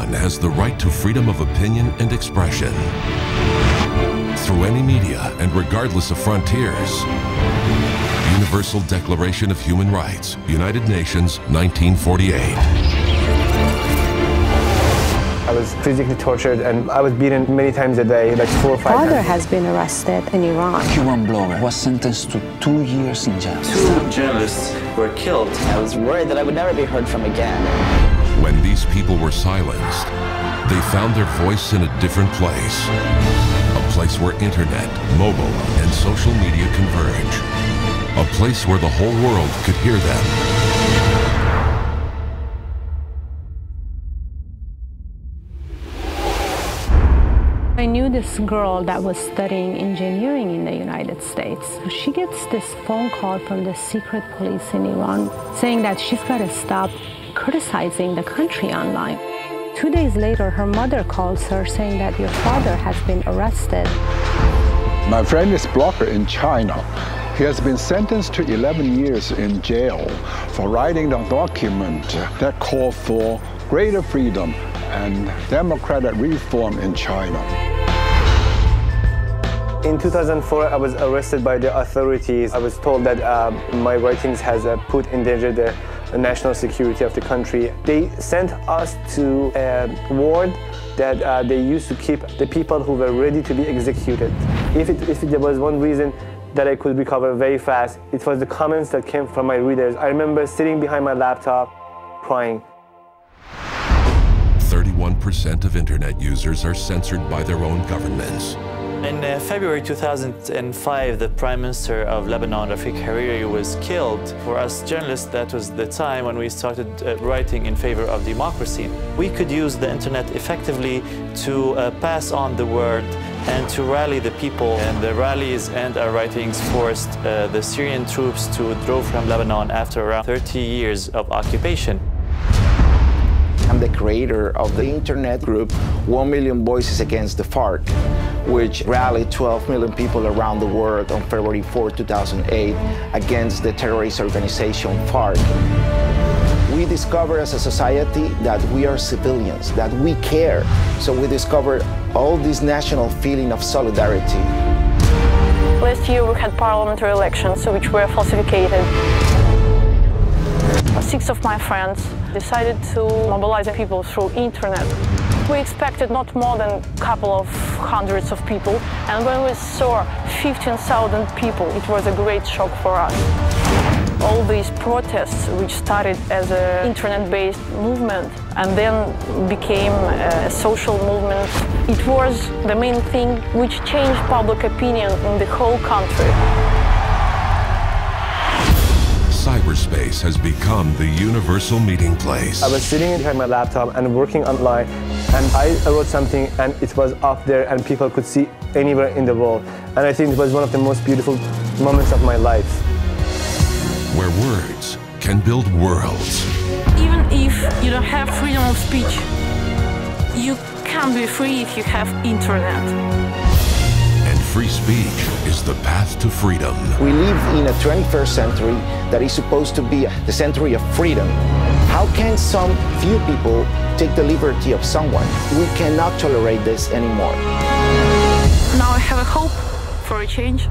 Everyone has the right to freedom of opinion and expression. Through any media and regardless of frontiers. Universal Declaration of Human Rights, United Nations, 1948. I was physically tortured and I was beaten many times a day, like 4 or 5 times. Father has been arrested in Iran. A Cuban blogger was sentenced to 2 years in jail. 2 journalists were killed. I was worried that I would never be heard from again. When these people were silenced, they found their voice in a different place. A place where internet, mobile, and social media converge. A place where the whole world could hear them. I knew this girl that was studying engineering in the United States. She gets this phone call from the secret police in Iran saying that she's got to stop criticizing the country online. 2 days later, her mother calls her saying that your father has been arrested. My friend is a blogger in China. He has been sentenced to 11 years in jail for writing a document that called for greater freedom and democratic reform in China. In 2004, I was arrested by the authorities. I was told that my writings has put in danger the national security of the country. They sent us to a ward that they used to keep the people who were ready to be executed. If there was one reason that I could recover very fast, it was the comments that came from my readers. I remember sitting behind my laptop, crying. 31% of internet users are censored by their own governments. In February 2005, the Prime Minister of Lebanon, Hilary, was killed. For us journalists, that was the time when we started writing in favor of democracy. We could use the internet effectively to pass on the word and to rally the people. And the rallies and our writings forced the Syrian troops to withdraw from Lebanon after around 30 years of occupation. I'm the creator of the internet group 1 Million Voices Against the FARC, which rallied 12 million people around the world on February 4, 2008 against the terrorist organization FARC. We discovered as a society that we are civilians, that we care. So we discovered all this national feeling of solidarity. Last year we had parliamentary elections which were falsified. 6 of my friends decided to mobilize people through internet. We expected not more than a couple of hundreds of people, and when we saw 15,000 people, it was a great shock for us. All these protests, which started as an internet-based movement and then became a social movement, it was the main thing which changed public opinion in the whole country. Cyberspace has become the universal meeting place. I was sitting behind my laptop and working online, and I wrote something and it was up there and people could see anywhere in the world. And I think it was one of the most beautiful moments of my life. Where words can build worlds. Even if you don't have freedom of speech, you can be free if you have internet. And free speech is the path to freedom. We live in a 21st century that is supposed to be the century of freedom. How can some few people take the liberty of someone? We cannot tolerate this anymore. Now I have a hope for a change.